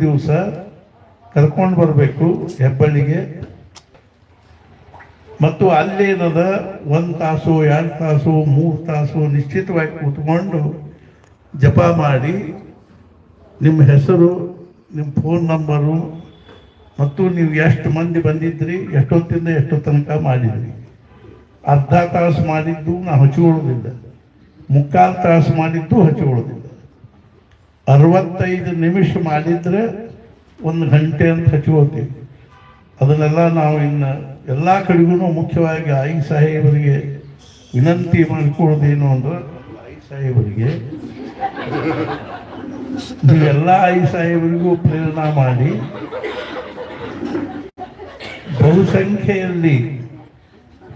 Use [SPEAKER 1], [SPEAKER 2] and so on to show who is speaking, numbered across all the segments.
[SPEAKER 1] ದಿವಸ ಕರ್ಕೊಂಡು ಬರಬೇಕು ಹೆಬ್ಬಳ್ಳಿಗೆ. ಮತ್ತು ಅಲ್ಲೇನದ 1 ತಾಸು 2 ತಾಸು 3 ತಾಸು ನಿಶ್ಚಿತವಾಗಿ ಕೂತ್ಕೊಂಡು ಜಪ ಮಾಡಿ ನಿಮ್ಮ ಹೆಸರು, ನಿಮ್ಮ ಫೋನ್ ನಂಬರು ಮತ್ತು ನೀವು ಎಷ್ಟು ಮಂದಿ ಬಂದಿದ್ರಿ, ಎಷ್ಟೊತ್ತಿಂದ ಎಷ್ಟೋ ತನಕ ಮಾಡಿದ್ರಿ. ಅರ್ಧ ತಾಸು ಮಾಡಿದ್ದು ನಾವು ಹಚ್ಕೊಳ್ಳೋದಿಲ್ಲ, 3/4 ತಾಸು ಮಾಡಿದ್ದು ಹಚ್ಕೊಳ್ಳೋದಿಲ್ಲ. 65 ನಿಮಿಷ ಮಾಡಿದ್ರೆ 1 ಗಂಟೆ ಅಂತ ಹಚ್ಕೊಳ್ತೀವಿ. ಅದನ್ನೆಲ್ಲ ನಾವು ಇನ್ನು ಎಲ್ಲ ಕಡೆಗೂ ಮುಖ್ಯವಾಗಿ ಐ ಸಾಹೇಬರಿಗೆ ವಿನಂತಿ ಮಾಡಿಕೊಳ್ಳೋದೇನು ಅಂದ್ರೆ, ಐ ಸಾಹೇಬರಿಗೆ ನೀವೆಲ್ಲ ಐ ಸಾಹೇಬರಿಗೂ ಪ್ರೇರಣಾ ಮಾಡಿ ಬಹುಸಂಖ್ಯೆಯಲ್ಲಿ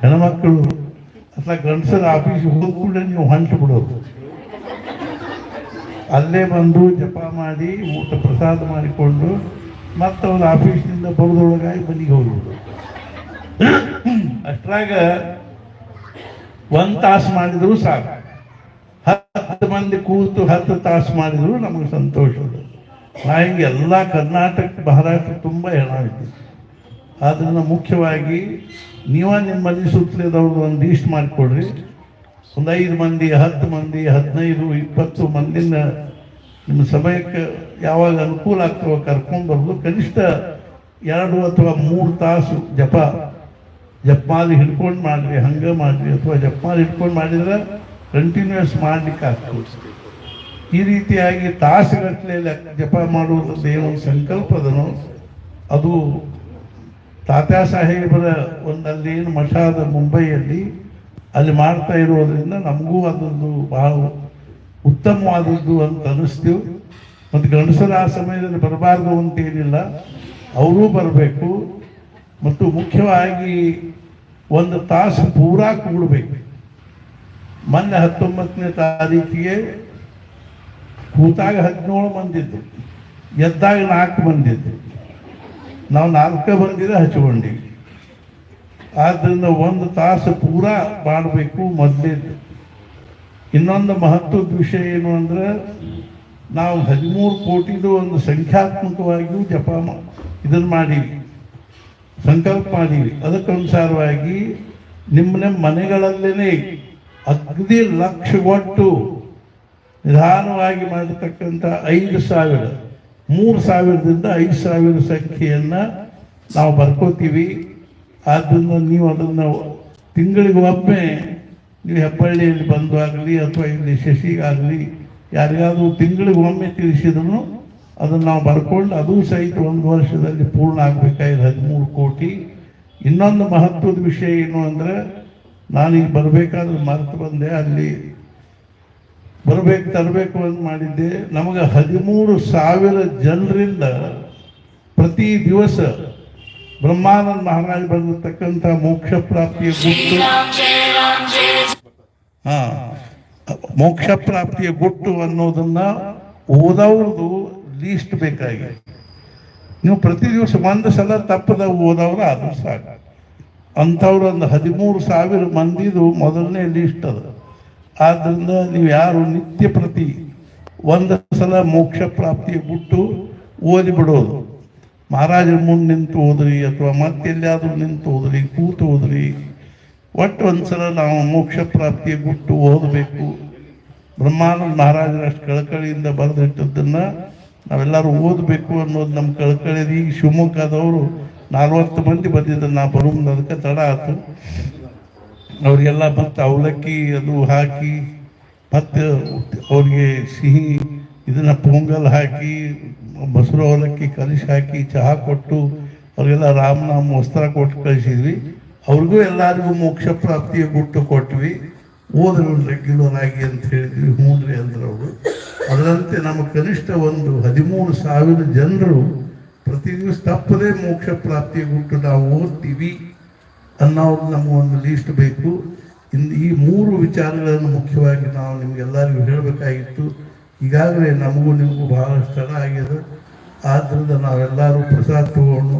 [SPEAKER 1] ಹೆಣ್ಮಕ್ಕಳು ಅಥವಾ ಗಂಡಸರ ಆಫೀಸ್ ಹೋದ ಕೂಡ ನೀವು ಹೊಂಟು ಬಿಡೋದು, ಅಲ್ಲೇ ಬಂದು ಜಪ ಮಾಡಿ ಊಟ ಪ್ರಸಾದ ಮಾಡಿಕೊಂಡು ಮತ್ತೆ ಅವ್ರ ಆಫೀಸ್ನಿಂದ ಬರೋದೊಳಗಾಗಿ ಮನೆಗೆ ಹೋಗ್ಬಿಡು. ಅಷ್ಟ್ರಾಗ 1 ತಾಸು ಮಾಡಿದ್ರು ಸಾಕು. 10 ಮಂದಿ ಕೂತು 10 ತಾಸು ಮಾಡಿದ್ರು ನಮಗೆ ಸಂತೋಷ. ನಾ ಹಿಂಗೆ ಎಲ್ಲ ಕರ್ನಾಟಕ ಮಹಾರಾಷ್ಟ್ರ ತುಂಬ ಹೆಣಾಯಿತು. ಆದ್ದರಿಂದ ಮುಖ್ಯವಾಗಿ ನಿಮ್ಮಲ್ಲಿ ಸುತ್ತಲಿದವ್ರದ್ದು ಒಂದು ಲೀಸ್ಟ್ ಮಾಡಿಕೊಡ್ರಿ. ಒಂದು 5 ಮಂದಿ 10 ಮಂದಿ 15 20 ಮಂದಿನ ನಿಮ್ಮ ಸಮಯಕ್ಕೆ ಯಾವಾಗ ಅನುಕೂಲ ಆಗ್ತವೋ ಕರ್ಕೊಂಡು ಬರೋದು. ಕನಿಷ್ಠ 2 ಅಥವಾ 3 ತಾಸು ಜಪ್ಮಾಲಿ ಹಿಡ್ಕೊಂಡು ಮಾಡ್ರಿ, ಹಂಗೆ ಮಾಡ್ರಿ, ಅಥವಾ ಜಪ್ಮಾಲಿ ಹಿಡ್ಕೊಂಡು ಮಾಡಿದ್ರೆ ಕಂಟಿನ್ಯೂಸ್ ಮಾಡ್ಲಿಕ್ಕೆ ಆಗ್ತದೆ. ಈ ರೀತಿಯಾಗಿ ತಾಸುಗಟ್ಟಲೆ ಜಪ ಮಾಡುವುದಕ್ಕೆ ಏನೊಂದು ಸಂಕಲ್ಪದನೋ ಅದು ತಾತ್ಯಾ ಸಾಹೇಬರ ಒಂದಲ್ಲಿ ಏನು ಮಠ ಅದ ಮುಂಬೈಯಲ್ಲಿ, ಅಲ್ಲಿ ಮಾಡ್ತಾ ಇರೋದ್ರಿಂದ ನಮಗೂ ಅದೊಂದು ಬಹಳ ಉತ್ತಮವಾದದ್ದು ಅಂತ ಅನ್ನಿಸ್ತೀವಿ. ಮತ್ತು ಗಂಡಸರ ಆ ಸಮಯದಲ್ಲಿ ಬರಬಾರ್ದು ಅಂತೇನಿಲ್ಲ, ಅವರೂ ಬರಬೇಕು. ಮತ್ತು ಮುಖ್ಯವಾಗಿ 1 ತಾಸು ಪೂರಾ ಕೂಡಬೇಕು. ಮೊನ್ನೆ 19ನೇ ತಾರೀಕಿಗೆ ಕೂತಾಗ 17 ಮಂದಿದ್ದು, ಎದ್ದಾಗ 4 ಮಂದಿದ್ದು. ನಾವು 4 ಬಂದಿದೆ ಹಚ್ಕೊಂಡಿವಿ. ಆದ್ದರಿಂದ 1 ತಾಸು ಪೂರಾ ಮಾಡಬೇಕು ಮೊದಲೇದು. ಇನ್ನೊಂದು ಮಹತ್ವದ ವಿಷಯ ಏನು ಅಂದ್ರೆ, ನಾವು 13 ಕೋಟಿದು ಒಂದು ಸಂಖ್ಯಾತ್ಮಕವಾಗಿಯೂ ಇದನ್ನು ಮಾಡೀವಿ, ಸಂಕಲ್ಪ ಮಾಡೀವಿ. ಅದಕ್ಕನುಸಾರವಾಗಿ ನಿಮ್ಮ ಮನೆಗಳಲ್ಲೇನೆ ಅಗದಿ ಲಕ್ಷ ಒಟ್ಟು ನಿಧಾನವಾಗಿ ಮಾಡತಕ್ಕಂಥ 5,000, 3,000ದಿಂದ 5,000 ಸಂಖ್ಯೆಯನ್ನು ನಾವು ಬರ್ಕೋತೀವಿ. ಆದ್ದರಿಂದ ನೀವು ಅದನ್ನು ತಿಂಗಳಿಗೆ ಒಮ್ಮೆ ನೀವು ಹೆಬ್ಬಳ್ಳಿಯಲ್ಲಿ ಬಂದು ಆಗಲಿ ಅಥವಾ ಇಲ್ಲಿ ಶಶಿಗಾಗಲಿ ಯಾರಿಗಾದರೂ ತಿಂಗಳಿಗೆ ಒಮ್ಮೆ ತಿಳಿಸಿದ್ರು ಅದನ್ನು ನಾವು ಬರ್ಕೊಂಡು ಅದು ಸಹಿತ 1 ವರ್ಷದಲ್ಲಿ ಪೂರ್ಣ ಆಗಬೇಕಾಗಿದೆ 13 ಕೋಟಿ. ಇನ್ನೊಂದು ಮಹತ್ವದ ವಿಷಯ ಏನು ಅಂದರೆ, ನಾನೀಗ ಬರಬೇಕಾದ್ರೆ ಮರೆತು ಬಂದೆ, ಅಲ್ಲಿ ತರಬೇಕು ಅಂತ ಮಾಡಿದ್ದೆ. ನಮಗೆ 13,000 ಜನರಿಂದ ಪ್ರತಿ ದಿವಸ ಬ್ರಹ್ಮಾನಂದ ಮಹಾರಾಜ್ ಬಂದಿರತಕ್ಕಂಥ ಮೋಕ್ಷ ಪ್ರಾಪ್ತಿಯ ಗುಟ್ಟು, ಮೋಕ್ಷ ಪ್ರಾಪ್ತಿಯ ಗುಟ್ಟು ಅನ್ನೋದನ್ನ ಓದವ್ರದ್ದು ಲೀಸ್ಟ್ ಬೇಕಾಗಿ. ನೀವು ಪ್ರತಿ ದಿವಸ 1 ಸಲ ತಪ್ಪದ ಓದವ್ರು ಆದ್ರೂ ಸಾಕು. ಅಂಥವ್ರು ಒಂದು 13,000 ಮಂದಿದು ಮೊದಲನೇ ಲೀಸ್ಟ್ ಅದ. ಆದ್ದರಿಂದ ನೀವು ಯಾರು ನಿತ್ಯ ಪ್ರತಿ 1 ಸಲ ಮೋಕ್ಷ ಪ್ರಾಪ್ತಿಯ ಗುಟ್ಟು ಓದಿ ಬಿಡೋದು. ಮಹಾರಾಜರ ಮುಂದೆ ನಿಂತು ಓದ್ರಿ ಅಥವಾ ಮತ್ತೆಲ್ಲಾದ್ರೂ ನಿಂತು ಓದ್ರಿ, ಕೂತು ಓದ್ರಿ. ಒಟ್ಟು 1 ಸಲ ನಾವು ಮೋಕ್ಷ ಪ್ರಾಪ್ತಿಯ ಗುಟ್ಟು ಓದಬೇಕು. ಬ್ರಹ್ಮಾನಂದ ಮಹಾರಾಜರಷ್ಟು ಕಳಕಳಿಯಿಂದ ಬರೆದಿಟ್ಟದ್ದನ್ನು ನಾವೆಲ್ಲರೂ ಓದಬೇಕು ಅನ್ನೋದು ನಮ್ಮ ಕಳಕಳಿ. ಈಗ ಶಿವಮೊಗ್ಗದವರು 40 ಮಂದಿ ಬಂದಿದ್ದು, ನಾ ಬರೋದು ಅದಕ್ಕೆ ತಡ ಆಯ್ತು. ಅವರಿಗೆಲ್ಲ ಮತ್ತು ಅವಲಕ್ಕಿ ಅದು ಹಾಕಿ, ಮತ್ತು ಅವ್ರಿಗೆ ಸಿಹಿ ಇದನ್ನು ಪೊಂಗಲ್ ಹಾಕಿ, ಮೊಸರು ಅವಲಕ್ಕಿ ಕಲಿಸಿ ಹಾಕಿ, ಚಹಾ ಕೊಟ್ಟು ಅವ್ರಿಗೆಲ್ಲ ರಾಮನಾಮ ವಸ್ತ್ರ ಕೊಟ್ಟು ಕಳಿಸಿದ್ವಿ. ಅವ್ರಿಗೂ ಎಲ್ಲರಿಗೂ ಮೋಕ್ಷ ಪ್ರಾಪ್ತಿಯ ಗುಟ್ಟು ಕೊಟ್ವಿ. ಓದ್ರು ರೆಗ್ಯುಲರ್ ಆಗಿ ಅಂತ ಹೇಳಿದ್ವಿ. ಹ್ಞೂನ್ರಿ ಅಂದ್ರೆ ಅವರು. ಅದರಂತೆ ನಮ್ಮ ಕನಿಷ್ಠ ಒಂದು 13,000 ಜನರು ಪ್ರತಿ ದಿವಸ ತಪ್ಪದೇ ಮೋಕ್ಷ ಪ್ರಾಪ್ತಿಯ ಗುಟ್ಟು ನಾವು ಓದ್ತೀವಿ ಅನ್ನೋದು ನಮಗೊಂದು ಲೀಸ್ಟ್ ಬೇಕು. ಈ 3 ವಿಚಾರಗಳನ್ನು ಮುಖ್ಯವಾಗಿ ನಾವು ನಿಮಗೆಲ್ಲರಿಗೂ ಹೇಳಬೇಕಾಗಿತ್ತು. ಈಗಾಗಲೇ ನಮಗೂ ನಿಮಗೂ ಬಹಳಷ್ಟು ತಡ ಆಗಿದೆ. ಆದ್ದರಿಂದ ನಾವೆಲ್ಲರೂ ಪ್ರಸಾದ ತಗೊಂಡು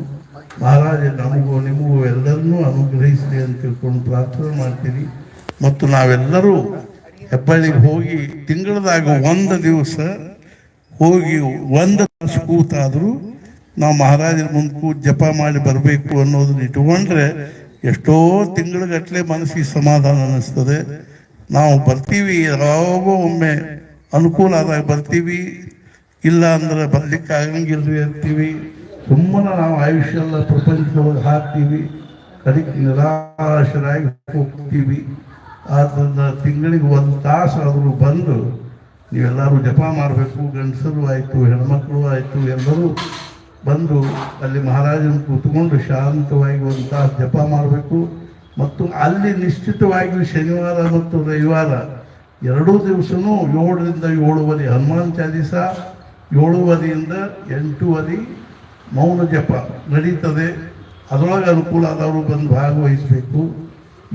[SPEAKER 1] ಮಹಾರಾಜ ನಮಗೂ ನಿಮಗೂ ಎಲ್ಲರನ್ನೂ ಅನುಗ್ರಹಿಸಲಿ ಅಂತ ತಿಳ್ಕೊಂಡು ಪ್ರಾರ್ಥನೆ ಮಾಡ್ತೀವಿ. ಮತ್ತು ನಾವೆಲ್ಲರೂ ಹೆಬ್ಬಳ್ಳಿಗೆ ಹೋಗಿ ತಿಂಗಳದಾಗ 1 ದಿವಸ ಹೋಗಿ ಒಂದು ತಾಸು ಕೂತಾದರೂ ನಾವು ಮಹಾರಾಜರ ಮುಂದೆ ಕೂತು ಜಪ ಮಾಡಿ ಬರಬೇಕು ಅನ್ನೋದನ್ನ ಇಟ್ಕೊಂಡ್ರೆ ಎಷ್ಟೋ ತಿಂಗಳುಗಟ್ಟಲೆ ಮನಸ್ಸಿಗೆ ಸಮಾಧಾನ ಅನ್ನಿಸ್ತದೆ. ನಾವು ಬರ್ತೀವಿ, ಯಾವಾಗೋ ಒಮ್ಮೆ ಅನುಕೂಲ ಆದಾಗ ಬರ್ತೀವಿ, ಇಲ್ಲ ಅಂದ್ರೆ ಬರ್ಲಿಕ್ಕೆ ಆಗಂಗಿಲ್ರಿ ಅಂತೀವಿ. ಸುಮ್ಮನೆ ನಾವು ಆಯುಷ್ಯ ಎಲ್ಲ ಪ್ರಪಂಚದೊಳಗೆ ಹಾಕ್ತೀವಿ, ಕಡೆಗೆ ನಿರಾಶರಾಗಿ ಹೋಗ್ತೀವಿ. ಆದ್ದರಿಂದ ತಿಂಗಳಿಗೆ ಒಂದು ತಾಸು ಆದರೂ ಬಂದು ನೀವೆಲ್ಲರೂ ಜಪ ಮಾಡಬೇಕು. ಗಂಡಸರು ಆಯಿತು, ಹೆಣ್ಮಕ್ಳು ಆಯಿತು, ಎಲ್ಲರೂ ಬಂದು ಅಲ್ಲಿ ಮಹಾರಾಜನ ಕೂತ್ಕೊಂಡು ಶಾಂತವಾಗಿ ಒಂದು ತಾಸು ಜಪ ಮಾಡಬೇಕು. ಮತ್ತು ಅಲ್ಲಿ ನಿಶ್ಚಿತವಾಗಿ ಶನಿವಾರ ಮತ್ತು ರವಿವಾರ ಎರಡೂ ದಿವಸನೂ 7ರಿಂದ 7:15 ಹನುಮಾನ್ ಚಾಲೀಸ, 7:15ರಿಂದ 8:15 ಮೌನ ಜಪ ನಡೀತದೆ. ಅದರೊಳಗೆ ಅನುಕೂಲ ಆದವರು ಬಂದು ಭಾಗವಹಿಸಬೇಕು.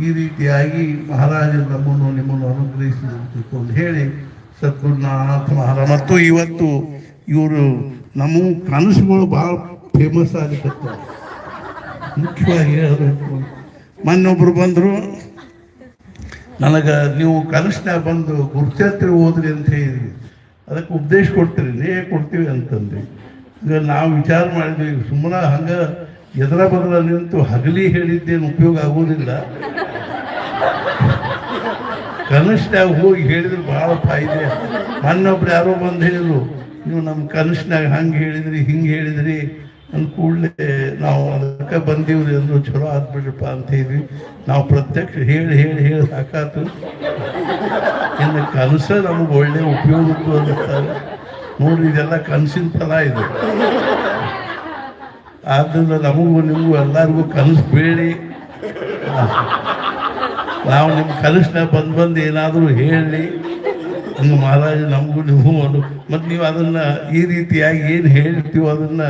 [SPEAKER 1] ಈ ರೀತಿಯಾಗಿ ಮಹಾರಾಜರು ನಮ್ಮನ್ನು ನಿಮ್ಮನ್ನು ಅನುಗ್ರಹಿಸಿಕೊಂಡು ಹೇಳಿ ಸದ್ಗುರುನಾಥ ಮಹಾರಾಜ. ಮತ್ತು ಇವತ್ತು ಇವರು ನಮ್ಮ ಕನಸುಗಳು ಭಾಳ ಫೇಮಸ್ ಆಗಲಿಕ್ಕೆ ಮುಖ್ಯವಾಗಿ ಹೇಳಬೇಕು. ಮೊನ್ನೊಬ್ಬರು ಬಂದರು ನನಗೆ, ನೀವು ಕನಸಿನಾಗ ಬಂದು ಗುರುಚರಿತ್ರೆ ಓದ್ರಿ ಅಂತ ಹೇಳಿದ್ವಿ, ಅದಕ್ಕೆ ಉಪದೇಶ ಕೊಡ್ತೀರಿ, ಕೊಡ್ತೀವಿ ಅಂತಂದು. ಈಗ ನಾವು ವಿಚಾರ ಮಾಡಿದ್ವಿ, ಸುಮ್ಮನೆ ಹಂಗೆ ಎದರ ಬದಲ ನಿಂತು ಹಗಲಿ ಹೇಳಿದ್ದೇನು ಉಪಯೋಗ ಆಗೋದಿಲ್ಲ. ಕನಸಿನಾಗ ಹೋಗಿ ಹೇಳಿದ್ರೆ ಭಾಳ ಫಾಯ್ದೆ. ಮೊನ್ನೊಬ್ರು ಯಾರೋ ಬಂದು ಹೇಳಿದ್ರು, ನೀವು ನಮ್ಮ ಕನಸಿನಾಗ ಹಂಗೆ ಹೇಳಿದ್ರಿ ಹಿಂಗೆ ಹೇಳಿದ್ರಿ ಅಂದ ಕೂಡಲೇ ನಾವು ಅದಕ್ಕೆ ಬಂದೀವ್ರಿ ಅಂದ್ರು. ಚಲೋ ಆಗ್ಬಿಡ್ರಪ್ಪ ಅಂತ ಹೇಳಿದ್ವಿ. ನಾವು ಪ್ರತ್ಯಕ್ಷ ಹೇಳಿ ಹೇಳಿ ಹೇಳಿ ಸಾಕಾತು. ಇನ್ನು ಕನಸ ನಮಗೆ ಒಳ್ಳೆ ಉಪಯೋಗದ್ದು ಅನ್ನುತ್ತಾರೆ. ನೋಡ್ರಿ, ಇದೆಲ್ಲ ಕನಸಿನ ಫಲ ಇದು. ಆದ್ದರಿಂದ ನಮಗೂ ನಿಮಗೂ ಎಲ್ಲರಿಗೂ ಕನಸು ಬೇಡಿ, ನಾವು ನಿಮ್ಮ ಕನಸಿನಾಗ ಬಂದು ಏನಾದರೂ ಹೇಳಿ ಹಂಗೆ ಮಹಾರಾಜ ನಮಗೂ ನೀವು ಮತ್ತು ನೀವು ಅದನ್ನು ಈ ರೀತಿಯಾಗಿ ಏನು ಹೇಳಿರ್ತೀವೋ ಅದನ್ನು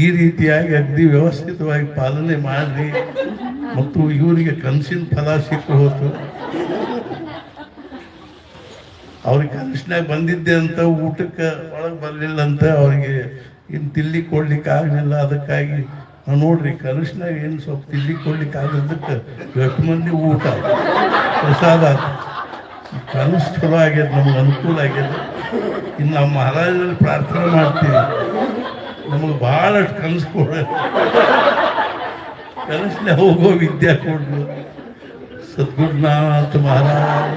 [SPEAKER 1] ಈ ರೀತಿಯಾಗಿ ಅಗ್ದಿ ವ್ಯವಸ್ಥಿತವಾಗಿ ಪಾಲನೆ ಮಾಡಿರಿ. ಮತ್ತು ಇವರಿಗೆ ಕನಸಿನ ಫಲ ಸಿಕ್ಕು ಹೋತು. ಅವ್ರಿಗೆ ಕನಸಿನಾಗ ಬಂದಿದ್ದೆ ಅಂತ ಊಟಕ್ಕೆ ಒಳಗೆ ಬರಲಿಲ್ಲ ಅಂತ ಅವರಿಗೆ ಇನ್ನು ತಿಲ್ಲಿ ಕೊಡ್ಲಿಕ್ಕೆ ಆಗಲಿಲ್ಲ. ಅದಕ್ಕಾಗಿ ನಾವು ನೋಡ್ರಿ, ಕನಸಿನಾಗ ಏನು ಸ್ವಲ್ಪ ತಿಲ್ಲಿ ಕೊಡ್ಲಿಕ್ಕೆ ಆಗಲಿದ್ದಕ್ಕೆ ಎಷ್ಟು ಮಂದಿ ಊಟ ಪ್ರಸಾದ ಕನಸು ಚಲೋ ಆಗ್ಯದ, ನಮ್ಗೆ ಅನುಕೂಲ ಆಗ್ಯದ. ಇನ್ನು ನಾವು ಮಹಾರಾಜರಲ್ಲಿ ಪ್ರಾರ್ಥನೆ ಮಾಡ್ತೀವಿ, ನಮಗೆ ಭಾಳಷ್ಟು ಕನಸು ಕೊಡ, ಕನಸಿನ ಹೋಗೋ ವಿದ್ಯಾ ಕೊಡ್ರು. ಸದ್ಗುರುನಾಥ ಮಹಾರಾಜ.